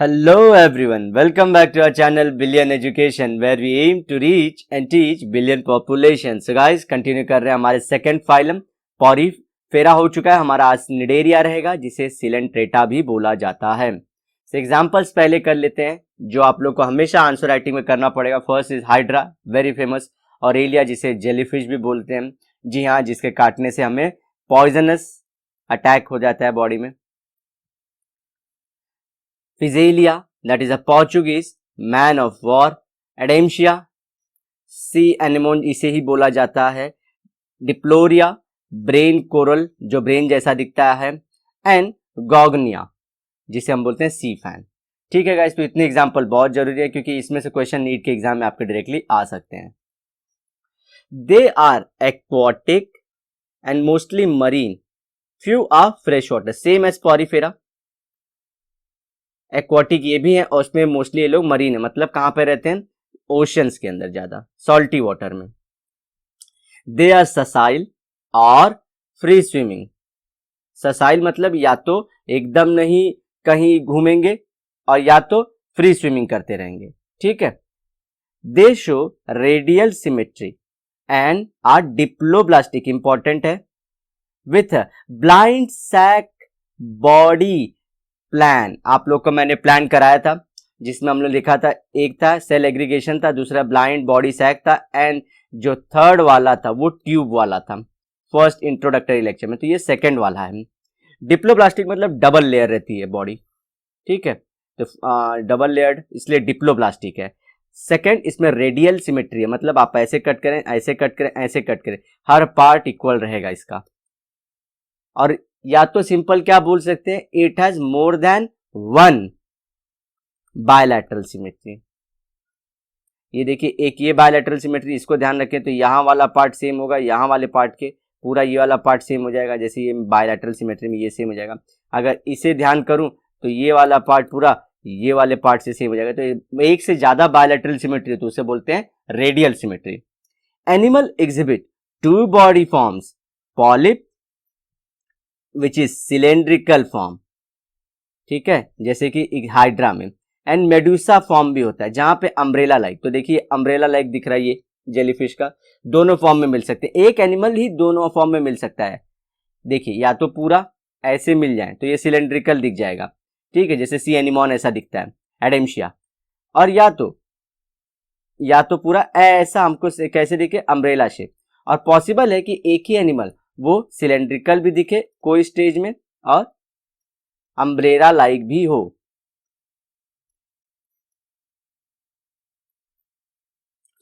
Hello everyone, welcome back to our channel Billion Education where we aim to reach and teach billion population. So guys, continue कर रहे हैं हमारे second phylum Porifera हो चुका है, हमारा आज निडेरिया रहेगा जिसे सिलेंट्रेटा भी बोला जाता है। So एग्जांपल्स पहले कर लेते हैं जो आप लोग को हमेशा आंसर राइटिंग में करना पड़ेगा। First is hydra, very famous, और एलिया जिसे जेलीफिश भी बोलते हैं, जी हाँ, जिसके काटने से हमें पॉइजनस अटैक हो जाता है बॉडी में। Physalia, that is a Portuguese man of war. Adamsia, sea anemone इसे ही बोला जाता है। Diploria, brain coral जो ब्रेन जैसा दिखता है, एंड Gognia जिसे हम बोलते हैं सी फैन। ठीक है गाइस, तो इतने एग्जाम्पल बहुत जरूरी है क्योंकि इसमें से क्वेश्चन नीट के एग्जाम में आपके डायरेक्टली आ सकते हैं। They are aquatic and mostly marine, few are fresh water, same as Porifera. Aquatic ये भी है और उसमें मोस्टली ये लोग मरीन है, मतलब कहां पे रहते हैं, ओशंस के अंदर, ज्यादा सॉल्टी वाटर में। दे आर ससाइल और फ्री स्विमिंग। ससाइल मतलब या तो एकदम नहीं कहीं घूमेंगे और या तो फ्री स्विमिंग करते रहेंगे। ठीक है। They show radial symmetry and are diploblastic, important है, with blind sac body plan. आप लोग को मैंने प्लान कराया था जिसमें हमने लिखा था, एक था सेल एग्रीगेशन था, दूसरा ब्लाइंड बॉडी सैक था, एंड जो थर्ड वाला था वो ट्यूब वाला था फर्स्ट इंट्रोडक्टरी लेक्चर में, तो ये सेकंड वाला है। डिप्लोब्लास्टिक मतलब डबल लेयर रहती है बॉडी। ठीक है, तो डबल लेयर्ड इसलिए डिप्लोब्लास्टिक है। सेकंड, इसमें रेडियल सिमेट्री है, मतलब आप ऐसे कट करें, ऐसे कट करें, ऐसे कट करें, हर पार्ट इक्वल रहेगा इसका। और या तो सिंपल क्या बोल सकते हैं, it has more than one bilateral symmetry. ये देखिए, एक ये बायलैटरल सिमेट्री, इसको ध्यान रखें तो यहां वाला पार्ट सेम होगा, यहां वाले पार्ट के पूरा ये वाला पार्ट सेम हो जाएगा, जैसे ये बायलैटरल सिमेट्री में ये सेम हो जाएगा। अगर इसे ध्यान करूं तो ये वाला पार्ट पूरा ये वाले पार्ट से सेम हो जाएगा। तो एक से ज्यादा बायलैटरल सिमेट्री तो उसे बोलते हैं radial symmetry. Animal exhibit two body forms, polyp which is cylindrical form, ठीक है, जैसे कि हाइड्रा में, एंड मेडुसा फॉर्म भी होता है जहां पे अम्ब्रेला लाइक, तो देखिए अम्ब्रेला लाइक दिख रहा है ये जेलीफिश का, दोनों फॉर्म में मिल सकते हैं, एक एनिमल ही दोनों फॉर्म में मिल सकता है। देखिए या तो पूरा ऐसे मिल जाए तो ये सिलेंड्रिकल दिख जाएगा, ठीक है, जैसे सी एनिमोन ऐसा दिखता है, एडेम्शिया, और या तो पूरा ऐसा हमको कैसे दिखे, अम्ब्रेला शेप। और पॉसिबल है कि एक ही एनिमल वो सिलेंड्रिकल भी दिखे कोई स्टेज में और अम्ब्रेला लाइक भी हो।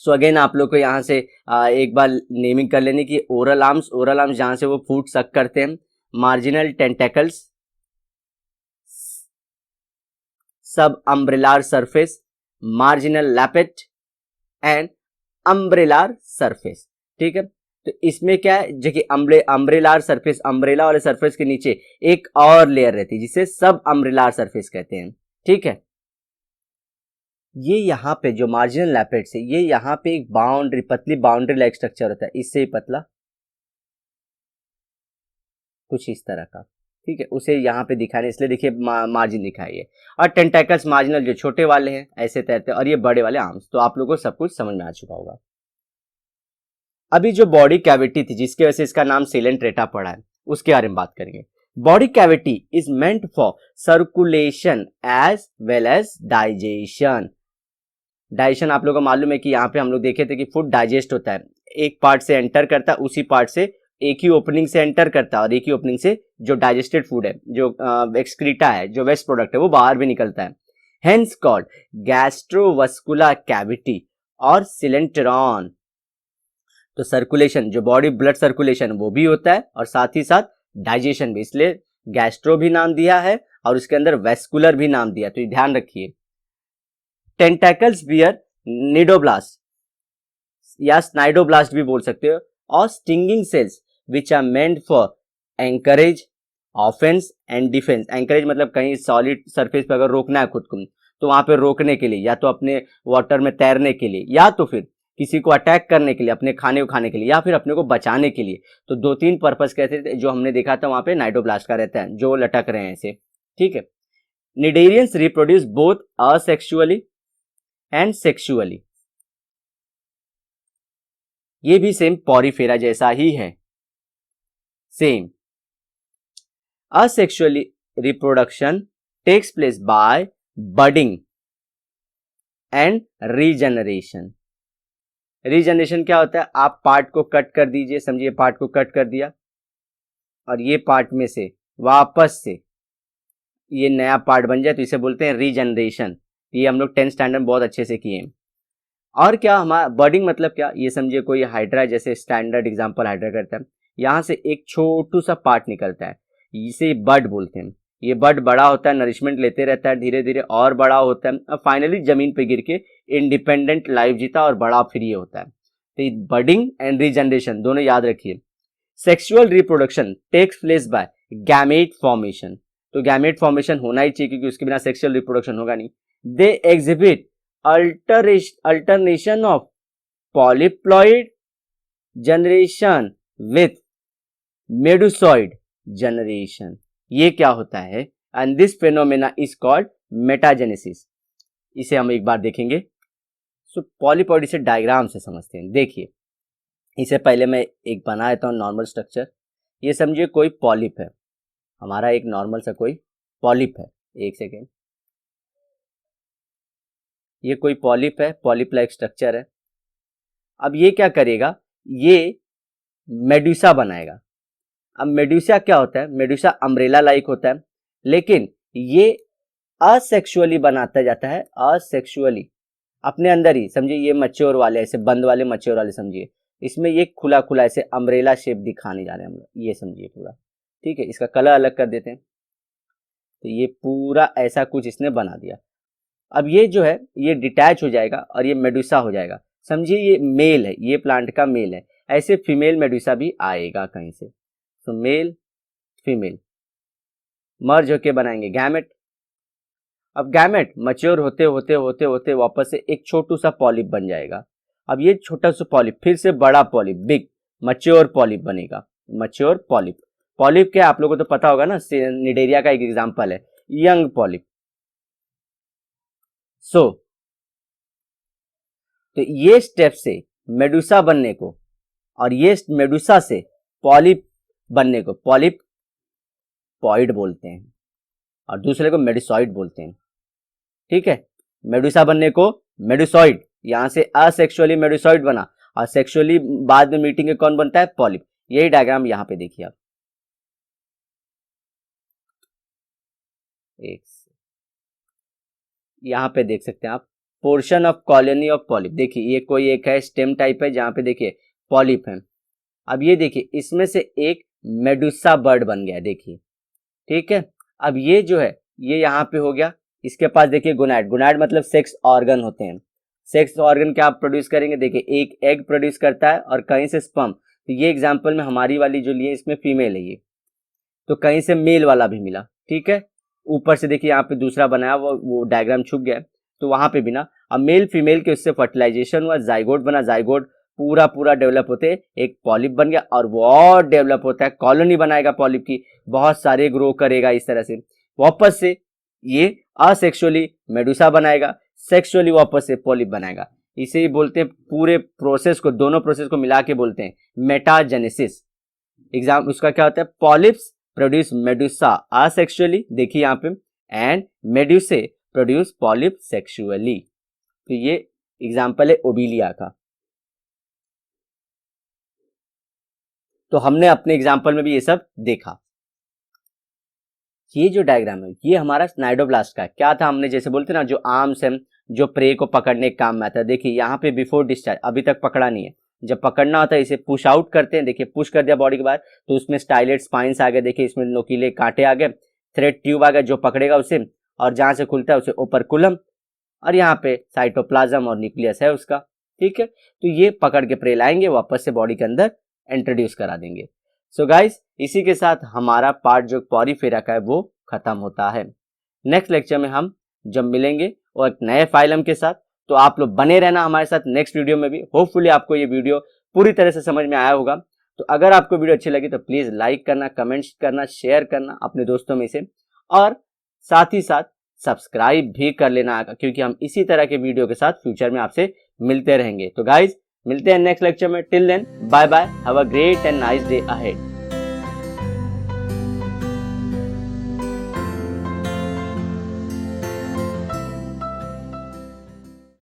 सो अगेन आप लोग को यहां से एक बार नेमिंग कर लेने की, ओरल आर्म्स जहां से वो फूड सक करते हैं, मार्जिनल टेंटेकल्स, सब अम्ब्रेलार सरफेस, मार्जिनल लैपेट एंड अम्ब्रेलार सरफेस। ठीक है, तो इसमें क्या है, जो कि अम्ब्रेलार सरफेस, अम्ब्रेला वाले सरफेस के नीचे एक और लेयर रहती है जिसे सब अम्ब्रेलार सरफेस कहते हैं। ठीक है, ये यहाँ पे जो मार्जिनल लैपेट से, ये यहाँ पे एक बाउंड्री, पतली बाउंड्री लाइक स्ट्रक्चर होता है, इससे ही पतला कुछ इस तरह का, ठीक है, उसे यहाँ पे दिखाने इसलिए देखिए मार्जिन दिखाई है। और टेंटेकल्स मार्जिनल जो छोटे वाले हैं ऐसे तैरते हैं, और ये बड़े वाले आर्म्स। तो आप लोगों को सब कुछ समझ में आ चुका होगा। अभी जो बॉडी कैविटी थी जिसकी वजह से इसका नाम सिलेंट्रेटा पड़ा है, उसके बारे में बात करेंगे। Body cavity is meant for circulation as well as digestion. Digestion आप लोगों को मालूम है कि यहाँ पे हम लोग देखे थे कि फूड डाइजेस्ट होता है, एक पार्ट से एंटर करता है, उसी पार्ट से एक ही ओपनिंग से एंटर करता है, और एक ही ओपनिंग से जो डाइजेस्टेड फूड है, जो एक्सक्रीटा है, जो वेस्ट प्रोडक्ट है, वो बाहर भी निकलता है। हेंस कॉल्ड गैस्ट्रोवस्कुलर कैविटी और सिलेंट्रॉन। तो सर्कुलेशन, जो बॉडी ब्लड सर्कुलेशन वो भी होता है और साथ ही साथ डाइजेशन भी, इसलिए गैस्ट्रो भी नाम दिया है और उसके अंदर वेस्कुलर भी नाम दिया, तो ये ध्यान रखिए। टेंटेकल्स बियर निडोब्लास्ट या स्नाइडोब्लास्ट भी बोल सकते हो, और stinging cells which are meant for anchorage, offence and defence. Anchorage मतलब कहीं सॉलिड सरफेस पर अगर रोकना है खुद को, तो वहां पे रोकने के लिए, या तो अपने वाटर में तैरने के लिए, या तो फिर किसी को अटैक करने के लिए, अपने खाने को खाने के लिए, या फिर अपने को बचाने के लिए। तो दो तीन पर्पस कहते थे जो हमने देखा था वहां पे नाइडोब्लास्ट का रहता है, जो लटक रहे हैं ऐसे, ठीक है। Cnidarians reproduce both asexually and sexually. ये भी सेम पॉरीफेरा जैसा ही है, same. Asexually reproduction takes place by budding and regeneration. Regeneration क्या होता है, आप पार्ट को कट कर दीजिए, समझिए पार्ट को कट कर दिया और ये पार्ट में से वापस से ये नया पार्ट बन जाए तो इसे बोलते हैं रीजनरेशन. ये हम लोग 10th स्टैंडर्ड में बहुत अच्छे से किए हैं. और क्या हमारा बर्डिंग मतलब क्या, ये समझिए कोई हाइड्रा, जैसे स्टैंडर्ड एग्जांपल हाइड्रा करता है, यहाँ से एक छोटू सा पार्ट निकलता है, इसे बर्ड बोलते हैं. ये बर्ड बड़ा होता है, नरिशमेंट लेते रहता है, धीरे धीरे और बड़ा होता है, और फाइनली जमीन पे गिर के इंडिपेंडेंट लाइफ जीता और बड़ा फिर ये होता है. तो बर्डिंग एंड रीजनरेशन दोनों याद रखिए. Sexual reproduction takes place by gamete formation. तो गैमेट फॉर्मेशन होना ही चाहिए क्योंकि उसके बिना सेक्सुअल रिप्रोडक्शन होगा नहीं. They exhibit alternation of polyploid generation with medusoid generation. ये क्या होता है, and this phenomena is called metagenesis. इसे हम एक बार देखेंगे. सो पॉलीपॉइड इसे डायग्राम से समझते हैं. देखिए इसे पहले मैं एक बना देता हूँ नॉर्मल स्ट्रक्चर. ये समझिए कोई पॉलिप है, हमारा एक नॉर्मल सा कोई पॉलिप है. एक सेकेंड, ये कोई पॉलिप है, पॉलिप लाइक स्ट्रक्चर है. अब ये क्या करेगा, ये मेडुसा बनाएगा. अब मेडुसा क्या होता है, मेडुसा अम्ब्रेला लाइक होता है, लेकिन ये असेक्सुअली बनाता जाता है. असेक्सुअली अपने अंदर ही, समझिए ये मैच्योर वाले, ऐसे बंद वाले मैच्योर वाले समझिए, इसमें ये खुला खुला ऐसे अम्ब्रेला शेप दिखाने जा रहे हैं हम लोग, ये समझिए पूरा. ठीक है, इसका कलर अलग कर देते हैं. तो ये पूरा ऐसा कुछ इसने बना दिया. अब ये जो है ये डिटैच हो जाएगा और ये मेडुसा हो जाएगा. समझिए ये मेल है, ये प्लांट का मेल है. ऐसे फीमेल मेडुसा भी आएगा कहीं से. तो मेल फीमेल मर्ज होके बनाएंगे गैमेट. अब गैमेट मैच्योर होते होते होते होते वापस से एक छोटू सा पॉलिप बन जाएगा. अब ये छोटा सा पॉलिप फिर से बड़ा पॉलिप, बिग मैच्योर पॉलिप बनेगा. मैच्योर पॉलिप, पॉलिप क्या आप लोगों को तो पता होगा ना, निडेरिया का एक एग्जांपल है यंग पॉलिप. तो ये स्टेप से मेडुसा बनने को और ये मेडुसा से पॉलिप बनने को पॉलिप पॉइड बोलते हैं और दूसरे को मेडुसॉइड बोलते हैं. ठीक है, मेडुसा बनने को मेडुसॉइड, यहां से असेक्सुअली मेडुसॉइड बना और सेक्सुअली बाद में मीटिंग के कौन बनता है, पॉलिप. यही डायग्राम यहां पे देखिए आप. यहां पे देख सकते हैं आप portion of colony of polyp. देखिए ये कोई एक है स्टेम टाइप है जहां पे देखिए पॉलिप है. अब ये देखिए इसमें से एक मेडुसा बर्ड बन गया, देखिए. ठीक है, अब ये जो है ये यहाँ पे हो गया. इसके पास देखिए गोनाड, गोनाड मतलब सेक्स ऑर्गन होते हैं. सेक्स ऑर्गन क्या आप प्रोड्यूस करेंगे, देखिए एक एग प्रोड्यूस करता है और कहीं से स्पर्म. तो ये एग्जांपल में हमारी वाली जो लिए इसमें फीमेल है ये, तो कहीं से मेल वाला भी मिला. ठीक है, ऊपर से देखिए यहाँ पे दूसरा बनाया, वो डायग्राम छुप गया तो वहां पे भी ना. अब मेल फीमेल के उससे फर्टिलाइजेशन हुआ, जाइगोट बना, जाइगोट पूरा पूरा डेवलप होते एक पॉलिप बन गया और वो और डेवलप होता है, कॉलोनी बनाएगा पॉलिप की, बहुत सारे ग्रो करेगा. इस तरह से वापस से ये असेक्सुअली मेडुसा बनाएगा, सेक्सुअली वापस से पॉलिप बनाएगा. इसे ही बोलते हैं, पूरे प्रोसेस को, दोनों प्रोसेस को मिला के बोलते हैं मेटाजेनेसिस. एग्जाम उसका क्या होता है, पॉलिप्स प्रोड्यूस मेडुसा असेक्सुअली, देखिए यहाँ पे, and medusa produce polyp sexually. तो ये एग्जाम्पल है ओबिलिया का. तो हमने अपने एग्जाम्पल में भी ये सब देखा. ये जो डायग्राम है ये हमारा स्नाइडोब्लास्ट का है. क्या था, हमने जैसे बोलते ना जो आर्म्स है जो प्रे को पकड़ने के काम में आता है. देखिए यहाँ पे बिफोर डिस्चार्ज, अभी तक पकड़ा नहीं है, जब पकड़ना होता है इसे पुश आउट करते हैं. देखिए पुश कर दिया बॉडी के बाहर तो उसमें स्टाइलेट स्पाइंस आ गए, देखिए इसमें नोकीले कांटे आ गए, थ्रेड ट्यूब आ गया जो पकड़ेगा उसे, और जहां से खुलता है उसे ओपरकुलम, और यहाँ पे साइटोप्लाज्म और न्यूक्लियस है उसका. ठीक है, तो ये पकड़ के प्रे लाएंगे, वापस से बॉडी के अंदर इंट्रोड्यूस करा देंगे. सो गाइस, इसी के साथ हमारा पार्ट जो पॉरीफेरा का है वो खत्म होता है. नेक्स्ट लेक्चर में हम जब मिलेंगे और एक नए फाइलम के साथ, तो आप लोग बने रहना हमारे साथ नेक्स्ट वीडियो में भी. होपफुली आपको ये वीडियो पूरी तरह से समझ में आया होगा. तो अगर आपको वीडियो अच्छी लगी तो प्लीज लाइक करना, कमेंट्स करना, शेयर करना अपने दोस्तों में से, और साथ ही साथ सब्सक्राइब भी कर लेना, क्योंकि हम इसी तरह के वीडियो के साथ फ्यूचर में आपसे मिलते रहेंगे। तो गाइज मिलते हैं नेक्स्ट लेक्चर में। Till then bye bye, have a great and nice day ahead.